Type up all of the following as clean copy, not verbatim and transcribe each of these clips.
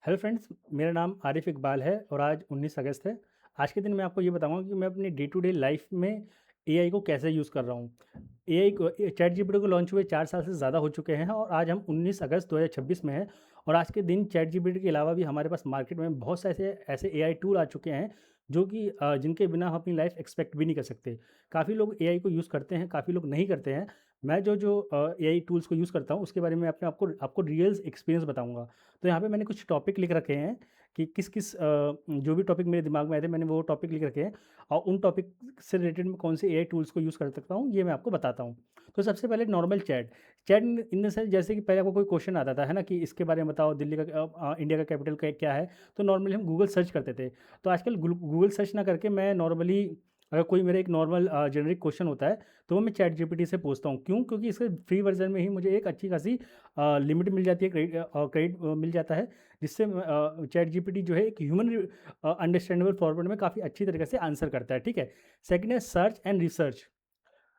Hello friends, मेरा नाम आरिफ इकबाल है और आज 19 अगस्त है। आज के दिन मैं आपको ये बताऊंगा कि मैं अपनी डे टू डे लाइफ में एआई को कैसे यूज़ कर रहा हूँ। एआई को चैट जीपीटी को लॉन्च हुए 4 साल से ज़्यादा हो चुके हैं और आज हम 19 अगस्त 2026 में हैं। और आज के दिन चैट जीपीटी के अलावा भी हमारे पास मार्केट में बहुत से ऐसे ऐसे एआई टूल आ चुके हैं जो कि जिनके बिना हम अपनी लाइफ एक्सपेक्ट भी नहीं कर सकते। काफ़ी लोग एआई को यूज़ करते हैं, काफ़ी लोग नहीं करते हैं। मैं जो जो एआई टूल्स को यूज़ करता हूँ उसके बारे में अपने आपको आपको रियल एक्सपीरियंस बताऊंगा। तो यहाँ पे मैंने कुछ टॉपिक लिख रखे हैं कि किस जो भी टॉपिक मेरे दिमाग में आए थे मैंने वो टॉपिक लिख रखे हैं और उन टॉपिक से रिलेटेड मैं कौन से एआई टूल्स को यूज़ कर सकता हूँ ये मैं आपको बताता हूँ। तो सबसे पहले normal chat chat in the sense जैसे कि पहले आपको कोई क्वेश्चन आता था है ना कि इसके बारे में बताओ, दिल्ली का इंडिया का कैपिटल क्या है। तो नॉर्मली हम गूगल सर्च करते थे। तो आजकल गूगल सर्च ना करके मैं नॉर्मली अगर कोई मेरा एक नॉर्मल जेनरिक क्वेश्चन होता है तो वो मैं चैट जीपीटी से पूछता हूँ। क्यों? क्योंकि इसके फ्री वर्जन में ही मुझे एक अच्छी खासी लिमिट मिल जाती है, क्रेडिट मिल जाता है, जिससे चैट जीपीटी जो है एक ह्यूमन अंडरस्टैंडेबल फॉर्मेट में काफ़ी अच्छी तरीके से आंसर करता है। ठीक है। सेकंड है सर्च एंड रिसर्च।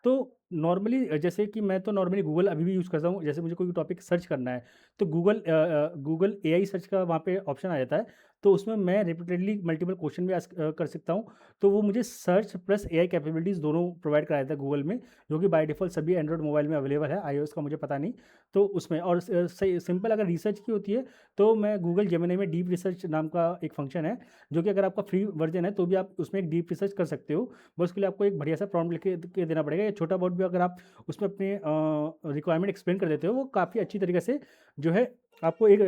तो नॉर्मली जैसे कि मैं तो नॉर्मली गूगल अभी भी यूज़ करता हूँ। जैसे मुझे कोई टॉपिक सर्च करना है तो गूगल एआई सर्च का वहाँ पे ऑप्शन आ जाता है। तो उसमें मैं रिपीटेडली मल्टीपल क्वेश्चन भी कर सकता हूँ। तो वो मुझे सर्च प्लस एआई कैपेबिलिटीज़ दोनों प्रोवाइड करा देता है गूगल में, जो कि बाय डिफ़ॉल्ट सभी एंड्रॉयड मोबाइल में अवेलेबल है। आईओएस का मुझे पता नहीं। तो उसमें और सिंपल अगर रिसर्च की होती है तो मैं गूगल जेमिनी में डीप रिसर्च नाम का एक फंक्शन है, जो कि अगर आपका फ्री वर्जन है तो भी आप उसमें एक डीप रिसर्च कर सकते हो। बस उसके लिए आपको एक बढ़िया सा प्रॉम्प्ट लिख के देना पड़ेगा। या छोटा बहुत भी अगर आप उसमें अपने रिक्वायरमेंट एक्सप्लेन कर देते हो, वो काफ़ी अच्छी तरीके से जो है आपको एक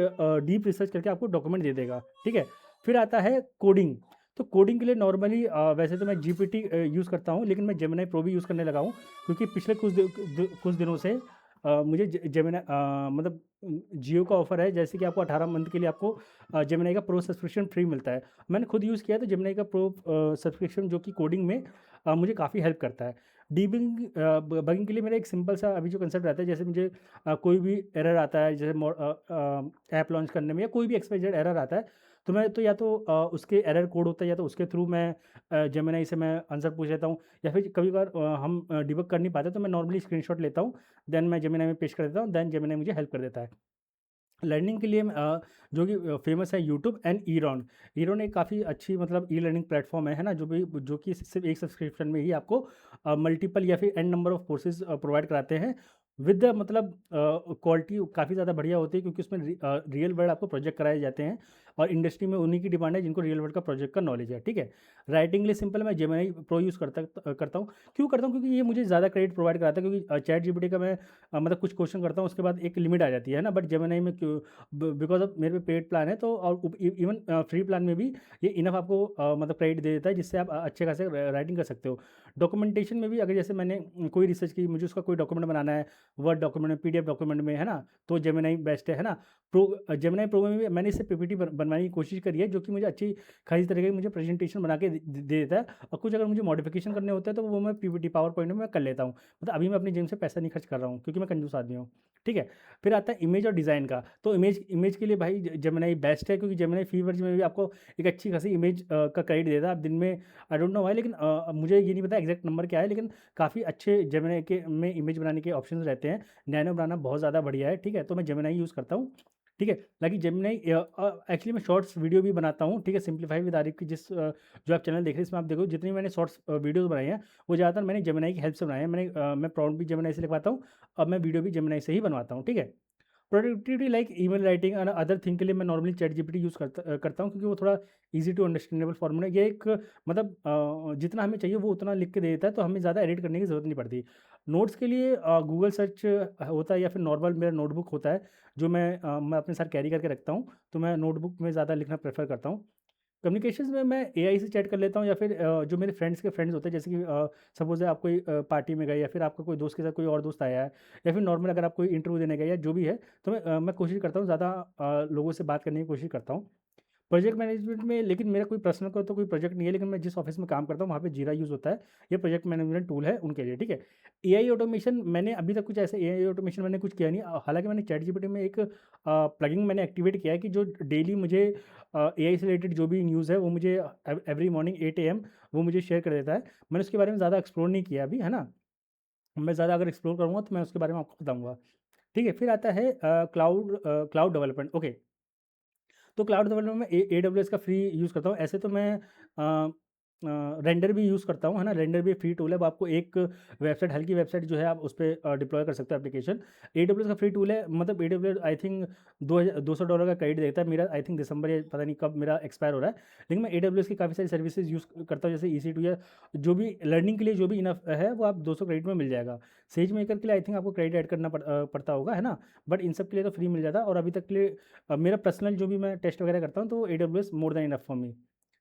डीप रिसर्च करके आपको डॉक्यूमेंट दे देगा। ठीक है। फिर आता है कोडिंग। तो कोडिंग के लिए नॉर्मली वैसे तो मैं जीपीटी यूज़ करता हूँ, लेकिन मैं जेमिनी प्रो भी यूज़ करने लगा हूँ। क्योंकि पिछले कुछ दिनों से मुझे जेमिनी मतलब जियो का ऑफर है, जैसे कि आपको 18 मंथ के लिए आपको जेमिनी का प्रो सब्सक्रिप्शन फ्री मिलता है। मैंने खुद यूज़ किया है तो जेमिनी का प्रो सब्सक्रिप्शन जो कि कोडिंग में मुझे काफ़ी हेल्प करता है। डीबिंग बगिंग के लिए मेरा एक सिंपल सा अभी जो कंसेप्ट रहता है, जैसे मुझे कोई भी एरर आता है, जैसे ऐप लॉन्च करने में या कोई भी एक्सवाइजेड एरर आता है, तो मैं तो या तो उसके एरर कोड होता है या तो उसके थ्रू मैं जेमिनी से मैं आंसर पूछ लेता हूँ। या फिर कभी-कभार हम डिबग कर नहीं पाते तो मैं नॉर्मली स्क्रीनशॉट लेता हूँ, देन मैं जेमिनी में पेस्ट कर देता हूँ, देन जेमिनी मुझे हेल्प कर देता है। लर्निंग के लिए जो कि फेमस है यूट्यूब एंड ईरॉन। ईरॉन एक काफ़ी अच्छी मतलब ई लर्निंग प्लेटफॉर्म है ना, जो कि सिर्फ एक सब्सक्रिप्शन में ही आपको मल्टीपल या फिर an number of courses provide कराते हैं विद द मतलब क्वालिटी काफ़ी ज़्यादा बढ़िया होती है, क्योंकि उसमें रियल वर्ल्ड आपको प्रोजेक्ट कराए जाते हैं और इंडस्ट्री में उन्हीं की डिमांड है जिनको रियल वर्ल्ड का प्रोजेक्ट का नॉलेज है। ठीक है। राइटिंग के लिए सिंपल मैं जेमिनी प्रो यूज़ करता हूँ। क्यों करता हूँ? क्योंकि ये मुझे ज़्यादा क्रेडिट प्रोवाइड कराता है, क्योंकि चैट जीपीटी का मैं मतलब कुछ क्वेश्चन करता हूँ उसके बाद एक लिमिट आ जाती है ना, बट जेमिनी में क्यों बिकॉज ऑफ मेरे पे पेड प्लान है तो और इवन फ्री प्लान में भी ये इनफ आपको मतलब क्रेडिट दे देता है, जिससे आप अच्छे खासे राइटिंग कर सकते हो। डॉक्यूमेंटेशन में भी अगर जैसे मैंने कोई रिसर्च की, मुझे उसका कोई डॉक्यूमेंट बनाना है, वर्ड डॉक्यूमेंट में, पीडीएफ डॉक्यूमेंट में, है ना, तो जेमिनी बेस्ट है ना। जेमिनी प्रो में भी मैंने इससे पीपीटी बनवाने की कोशिश करी है, जो कि मुझे अच्छी खासी तरीके की मुझे प्रेजेंटेशन बना के दे देता है। और कुछ अगर मुझे मॉडिफिकेशन करने होते हैं तो वो मैं पीपीटी पावर पॉइंट में मैं कर लेता हूँ। मतलब अभी मैं अपनी जेब से पैसा नहीं खर्च कर रहा हूँ, क्योंकि मैं कंजूस आदमी हूँ। ठीक है। फिर आता है इमेज और डिज़ाइन का। तो इमेज इमेज के लिए भाई जेमिनी बेस्ट है, क्योंकि जेमिनी फ्री वर्जन में भी आपको एक अच्छी खासी इमेज का क्रेडिट देता है। आप दिन में आई डोंट नो व्हाई, लेकिन मुझे ये नहीं पता एग्जैक्ट नंबर क्या है, लेकिन काफ़ी अच्छे जेमिनी के में इमेज बनाने के ऑप्शंस रहते हैं। नैनो बनाना बहुत ज़्यादा बढ़िया है। ठीक है। तो मैं जेमिनी यूज़ करता हूँ। ठीक है। बाकी जेमिनी एक्चुअली मैं शॉर्ट्स वीडियो भी बनाता हूँ। ठीक है। सिंप्लीफाई विद आरिफ की जो आप चैनल देख रहे हैं, इसमें आप देखो जितनी मैंने शॉर्ट्स वीडियोज़ बनाई हैं वो ज़्यादातर मैंने जेमिनी की हेल्प से बनाए हैं। मैं प्रॉम्प्ट भी जेमिनी से लिखवाता हूँ। अब मैं वीडियो भी जेमिनी से ही बनवाता हूँ। ठीक है। Productivity like email writing and other thing के लिए मैं नॉर्मली चैट जीपीटी यूज़ करता हूँ, क्योंकि वो थोड़ा इजी टू अंडरस्टैंडेबल फॉर्मूला है। ये एक मतलब जितना हमें चाहिए वो उतना लिख के दे देता है, तो हमें ज़्यादा एडिट करने की ज़रूरत नहीं पड़ती। नोट्स के लिए गूगल सर्च होता है, या फिर नॉर्मल मेरा नोटबुक होता है जो मैं अपने साथ कैरी करके रखता हूँ। तो मैं नोटबुक में ज़्यादा लिखना प्रेफर करता हूँ। कम्युनिकेशंस में मैं एआई से चैट कर लेता हूँ, या फिर जो मेरे फ्रेंड्स के फ्रेंड्स होते हैं, जैसे कि सपोज़ है आप कोई पार्टी में गए, या फिर आपका कोई दोस्त के साथ कोई और दोस्त आया है, या फिर नॉर्मल अगर आप कोई इंटरव्यू देने गए या जो भी है, तो मैं कोशिश करता हूँ ज़्यादा लोगों से बात करने की कोशिश करता हूँ। प्रोजेक्ट मैनेजमेंट में लेकिन मेरा कोई पर्सनल का तो कोई प्रोजेक्ट नहीं है, लेकिन मैं जिस ऑफिस में काम करता हूँ वहाँ पे जीरा यूज़ होता है। ये प्रोजेक्ट मैनेजमेंट टूल है उनके लिए। ठीक है। एआई ऑटोमेशन मैंने अभी तक कुछ ऐसे एआई ऑटोमेशन मैंने कुछ किया नहीं। हालांकि मैंने चैट जीपीटी में एक प्लगइन मैंने एक्टिवेट किया है कि जो डेली मुझे एआई से रिलेटेड जो भी न्यूज़ है वो मुझे एवरी मॉर्निंग 8 AM वो मुझे शेयर कर देता है। मैंने उसके बारे में ज़्यादा एक्सप्लोर नहीं किया अभी, है ना। मैं ज़्यादा अगर एक्सप्लोर करूँगा तो मैं उसके बारे में आपको बताऊँगा। ठीक है। फिर आता है क्लाउड डेवलपमेंट। ओके। तो क्लाउड डेवलपमेंट में AWS का फ्री यूज़ करता हूँ। ऐसे तो मैं रेंडर भी यूज़ करता हूँ, है ना? रेंडर भी फ्री टूल है। वो आपको एक वेबसाइट, हल्की वेबसाइट जो है आप उस पे डिप्लॉय कर सकते हो एप्लीकेशन। AWS का फ्री टूल है, मतलब AWS आई थिंक $200 का क्रेडिट देता है। मेरा आई थिंक दिसंबर या पता नहीं कब मेरा एक्सपायर हो रहा है। लेकिन मैं AWS की काफ़ी सारी सर्विसेज यूज़ करता हूँ, जैसे EC2 या जो भी लर्निंग के लिए जो भी इनफ है वो आप 200 क्रेडिट में मिल जाएगा। सेज मेकर के लिए आई थिंक आपको क्रेडिट ऐड करना पड़ता होगा, है ना? बट इन सब के लिए तो फ्री मिल जाता है। और अभी तक के लिए मेरा पर्सनल जो भी मैं टेस्ट वगैरह करता हूँ तो AWS more than enough for me,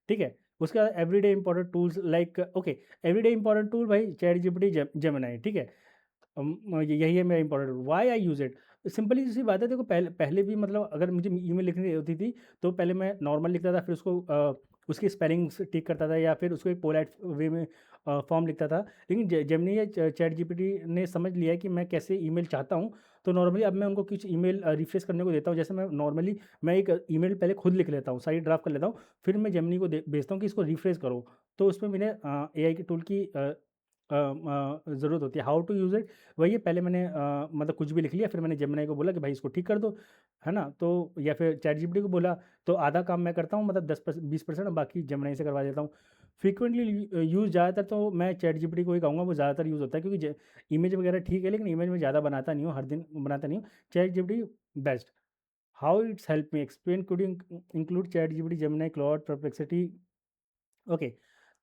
ठीक है? उसके बाद everyday important tools like okay, everyday important tool भाई चैट जीपीटी, जेमिनी, ठीक है? यही है मेरा important tool. Why I use it? Simply सी बात है, देखो पहले पहले भी मतलब अगर मुझे ईमेल लिखनी होती थी तो पहले मैं नॉर्मल लिखता था, फिर उसको उसकी स्पेलिंग्स ठीक करता था या फिर उसको एक पोलाइट वे में फॉर्म लिखता था। लेकिन जेमिनी या चैट जीपीटी ने समझ लिया है कि मैं कैसे ईमेल चाहता हूँ, तो नॉर्मली अब मैं उनको कुछ ईमेल रिफ्रेश करने को देता हूँ। जैसे मैं नॉर्मली मैं एक ईमेल पहले खुद लिख लेता हूँ, सारी ड्राफ्ट कर लेता हूँ, फिर मैं जेमिनी को भेजता हूँ कि इसको रिफ्रेश करो। तो उसमें मैंने AI के टूल की ज़रूरत होती है। How to use it? वही है, पहले मैंने मतलब कुछ भी लिख लिया, फिर मैंने जेमिनी को बोला कि भाई इसको ठीक कर दो, है ना? तो या फिर चैट जीपीटी को बोला, तो आधा काम मैं करता हूँ, मतलब 10% 20% और बाकी जेमिनी से करवा देता हूँ। फ्रीक्वेंटली यूज़ ज़्यादातर तो मैं चैट जीपीटी को ही कहूँगा, वो ज़्यादातर यूज़ होता है, क्योंकि इमेज वगैरह ठीक है, लेकिन इमेज में ज़्यादा बनाता नहीं हूँ, हर दिन बनाता नहीं हूँ। Chat GPT best. How it's help me explain, could you include chat GPT, Gemini, Claude, perplexity? Okay.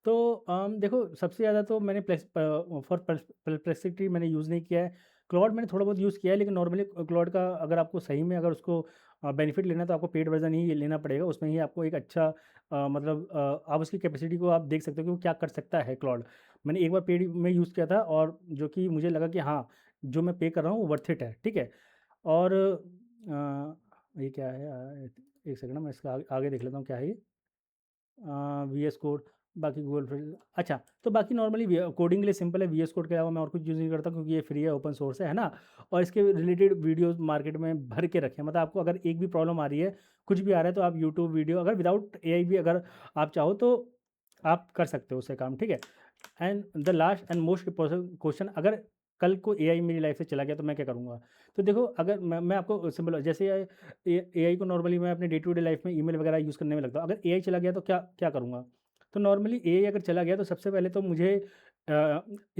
तो देखो सबसे ज़्यादा तो मैंने फॉर परप्लेक्सिटी मैंने यूज़ नहीं किया है। क्लॉड मैंने थोड़ा बहुत यूज़ किया है, लेकिन नॉर्मली क्लॉड का अगर आपको सही में अगर उसको बेनिफिट लेना है तो आपको पेड वर्जन ही लेना पड़ेगा। उसमें ही आपको एक अच्छा मतलब आप उसकी कैपेसिटी को आप देख सकते हो कि वो क्या कर सकता है क्लॉड। मैंने एक बार पेड में यूज़ किया था और जो कि मुझे लगा कि हाँ, जो मैं पे कर रहा हूँ वो वर्थ इट है, ठीक है? और ये क्या है? एक सेकंड, मैं इसका आगे आगे देख लेता हूँ क्या है ये। VS कोड, बाकी गूगल फिर अच्छा, तो बाकी नॉर्मली कोडिंग के लिए सिंपल है। VS कोड के अलावा मैं और कुछ यूज़ नहीं करता, क्योंकि ये फ्री है, ओपन सोर्स है ना? और इसके रिलेटेड वीडियोस मार्केट में भर के रखे हैं। मतलब आपको अगर एक भी प्रॉब्लम आ रही है, कुछ भी आ रहा है, तो आप यूट्यूब वीडियो अगर विदाउट AI भी अगर आप चाहो तो आप कर सकते हो उससे काम, ठीक है? And the last and most important question, अगर कल को AI मेरी लाइफ से चला गया तो मैं क्या करूँगा? तो देखो, अगर मैं आपको सिंपल, जैसे AI को नॉर्मली मैं अपने डे टू डे लाइफ में ईमेल वगैरह यूज़ करने में लगता हूँ। अगर AI चला गया तो क्या क्या करूँगा? तो नॉर्मली AI अगर चला गया तो सबसे पहले तो मुझे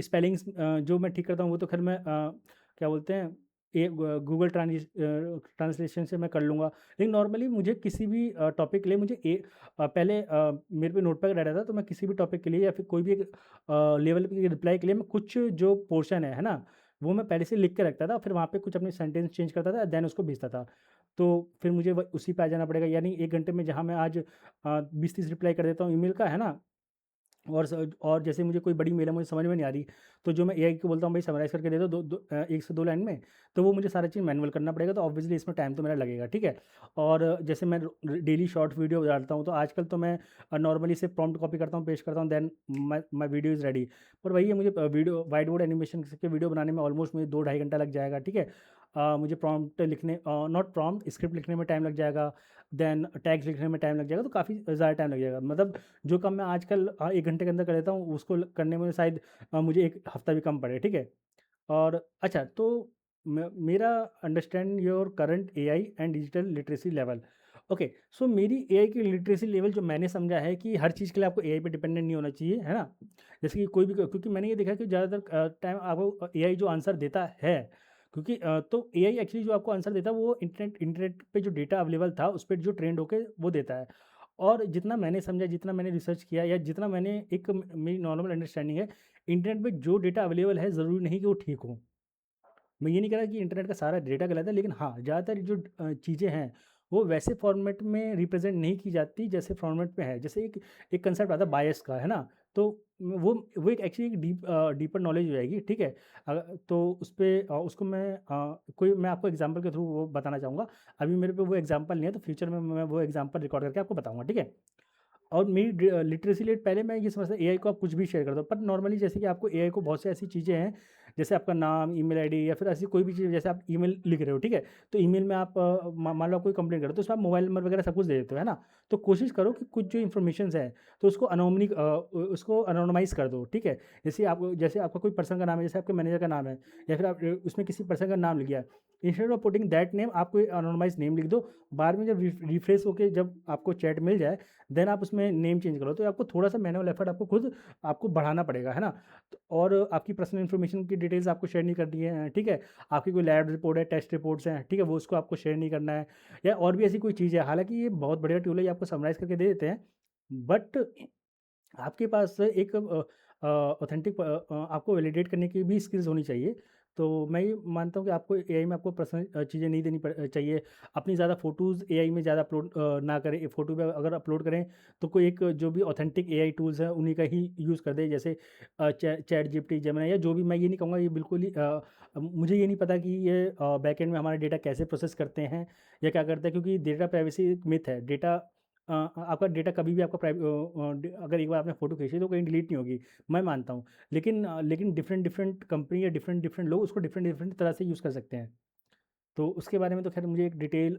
स्पेलिंग्स जो मैं ठीक करता हूँ वो तो खैर मैं क्या बोलते हैं, गूगल ट्रांसलेशन से मैं कर लूँगा। लेकिन नॉर्मली मुझे किसी भी टॉपिक के लिए मुझे पहले मेरे पे नोटपैड रहता था, तो मैं किसी भी टॉपिक के लिए या फिर कोई भी एक लेवल की रिप्लाई के लिए मैं कुछ जो पोर्शन है ना? वो मैं पहले से लिख के रखता था, फिर वहाँ पे कुछ अपने सेंटेंस चेंज करता था, देन उसको भेजता था। तो फिर मुझे उसी पे आ जाना पड़ेगा, यानी 1 घंटे में जहाँ मैं आज 20-30 रिप्लाई कर देता हूँ ईमेल का, है ना? और जैसे मुझे कोई बड़ी मेल है, मुझे समझ में नहीं आ रही, तो जो मैं AI को बोलता हूँ भाई समराइज़ करके दे दो 1 से 2 लाइन में, तो वो मुझे सारा चीज़ मैनुअल करना पड़ेगा, तो ऑब्वियसली इसमें टाइम तो मेरा लगेगा, ठीक है? और जैसे मैं डेली शॉर्ट वीडियो डालता हूँ, तो आजकल तो मैं नॉर्मली सिर्फ प्रॉम्प्ट कॉपी करता हूँ, पेस्ट करता हूँ, then my video is ready. पर वही है, मुझे वीडियो व्हाइट बोर्ड एनिमेशन के वीडियो बनाने में ऑलमोस्ट मुझे 2 ढाई घंटा लग जाएगा, ठीक है? मुझे प्रॉम्प्ट लिखने, नॉट प्रॉम्प्ट, स्क्रिप्ट लिखने में टाइम लग जाएगा, देन टैग्स लिखने में टाइम लग जाएगा, तो काफ़ी ज़्यादा टाइम लग जाएगा। मतलब जो काम मैं आजकल 1 घंटे के अंदर कर लेता हूँ, उसको करने में शायद मुझे 1 हफ़्ता भी कम पड़े, ठीक है? और अच्छा, तो मेरा understand your current AI and digital literacy level. Okay, so मेरी AI की लिटरेसी लेवल जो मैंने समझा है कि हर चीज़ के लिए आपको AI पे डिपेंडेंट नहीं होना चाहिए, है ना? जैसे कि कोई भी, क्योंकि मैंने ये देखा है कि ज़्यादातर टाइम आपको AI जो आंसर देता है, क्योंकि तो AI एक्चुअली जो आपको आंसर देता है वो इंटरनेट पे जो डेटा अवेलेबल था उस पे जो ट्रेंड होके वो देता है। और जितना मैंने समझा, जितना मैंने रिसर्च किया, या जितना मैंने एक मेरी नॉर्मल अंडरस्टैंडिंग है, इंटरनेट पे जो डेटा अवेलेबल है ज़रूरी नहीं कि वो ठीक हो। मैं ये नहीं कह रहा कि इंटरनेट का सारा डेटा गलत है, लेकिन हाँ, ज़्यादातर जो चीज़ें हैं, वो वैसे फॉर्मेट में रिप्रेज़ेंट नहीं की जाती जैसे फॉर्मेट में है। जैसे एक एक कंसेप्ट आता है बायस का, है ना? तो वो एक एक्चुअली एक डीपर नॉलेज हो जाएगी, ठीक है? तो उसपे उसको मैं आपको एग्ज़ाम्पल के थ्रू वो बताना चाहूँगा। अभी मेरे पे वो एग्ज़ाम्पल नहीं है, तो फ्यूचर में मैं वो एग्ज़ाम्पल रिकॉर्ड करके आपको बताऊँगा, ठीक है? और मेरी लिटरेसी रेट, पहले मैं ये समझता एआई को आप कुछ भी शेयर कर दो, पर नॉर्मली जैसे कि आपको एआई को बहुत सी ऐसी चीज़ें हैं जैसे आपका नाम, ईमेल आईडी या फिर ऐसी कोई भी चीज़, जैसे आप ईमेल लिख रहे हो, ठीक है? तो ईमेल में आप मान लो आप कोई कंप्लेंट कर रहे हो, तो उसमें आप मोबाइल नंबर वगैरह सब कुछ दे देते हो, है ना? तो कोशिश करो कि कुछ जो इन्फॉर्मेशंस है, तो उसको उसको एनोनिमाइज़ कर दो, ठीक है? जैसे आपका कोई पर्सन का नाम है, जैसे आपके मैनेजर का नाम है, या फिर आप उसमें किसी पर्सन का नाम लिख दिया, instead of putting that name आप कोई एनोनिमाइज़ नेम लिख दो। बाद में जब रिफ्रेश होके जब आपको चैट मिल जाए, देन आप उसमें नेम चेंज करो। तो आपको थोड़ा-सा मैनुअल एफर्ट आपको बढ़ाना पड़ेगा, है ना? तो और आपकी पर्सनल इन्फॉर्मेशन की डिटेल्स आपको शेयर नहीं करनी है, ठीक है? आपकी कोई लैब रिपोर्ट है, टेस्ट रिपोर्ट्स हैं, ठीक है? वो उसको आपको शेयर नहीं करना है, या और भी ऐसी कोई चीज़ है। हालाँकि ये बहुत बढ़िया टूल है, ये आपको समराइज़ करके दे देते हैं, बट आपके पास एक ऑथेंटिक आपको वैलिडेट करने की भी स्किल्स होनी चाहिए। तो मैं ये मानता हूँ कि आपको एआई में आपको पर्सनल चीज़ें नहीं देनी चाहिए। अपनी ज़्यादा फ़ोटोज़ एआई में ज़्यादा अपलोड ना करें। फ़ोटो पे अगर अपलोड करें, तो कोई एक जो भी ऑथेंटिक एआई टूल्स हैं उन्हीं का ही यूज़ कर दें, जैसे चैट जीपीटी, जेमिनी, या जो भी। मैं ये नहीं कहूँगा ये बिल्कुल ही मुझे ये नहीं पता कि ये बैकएंड में हमारा डेटा कैसे प्रोसेस करते हैं या क्या करते हैं, क्योंकि डेटा प्राइवेसी एक मिथ है। आपका डेटा कभी भी आपका अगर एक बार आपने फ़ोटो खींची तो कहीं डिलीट नहीं होगी, मैं मानता हूँ। लेकिन डिफरेंट डिफरेंट कंपनी या डिफरेंट डिफरेंट लोग उसको डिफरेंट डिफरेंट तरह से यूज़ कर सकते हैं। तो उसके बारे में तो खैर मुझे एक डिटेल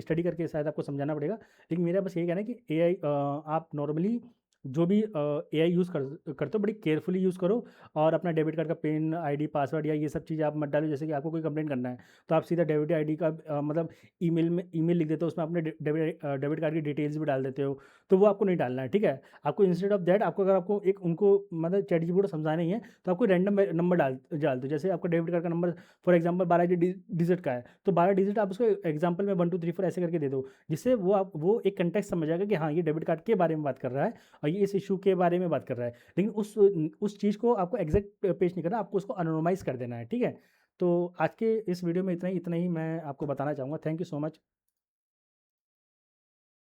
स्टडी करके शायद आपको समझाना पड़ेगा। लेकिन मेरा बस यही कहना है कि एआई आप नॉर्मली जो भी एआई यूज़ करते हो, बड़ी केयरफुली यूज़ करो। और अपना डेबिट कार्ड का पिन, आईडी, पासवर्ड या ये सब चीज़ें आप मत डालो। जैसे कि आपको कोई कंप्लेंट करना है, तो आप सीधा डेबिट आईडी का मतलब ईमेल लिख देते हो, उसमें अपने डेबिट कार्ड की डिटेल्स भी डाल देते हो, तो वो आपको नहीं डालना है, ठीक है? आपको इंस्टेड ऑफ दैट, अगर आपको एक उनको मतलब चैटजीपीटी को समझाना ही है, तो आपको रैंडम नंबर डाल दो। जैसे आपका डेबिट कार्ड का नंबर फॉर एग्जांपल 12 डिजिट का है, तो 12 डिजिट आप उसको एग्जांपल में 1 2 3 4 ऐसे करके दे दो, जिससे वो एक कंटेक्स्ट समझ जाएगा कि हाँ, ये डेबिट कार्ड के बारे में बात कर रहा है और ये इस इशू के बारे में बात कर रहा है। लेकिन उस चीज़ को आपको एग्जैक्ट पेश नहीं करना, आपको उसको एनोनिमाइज़ कर देना है, ठीक है? तो आज के इस वीडियो में इतना ही मैं आपको बताना चाहूँगा। Thank you so much.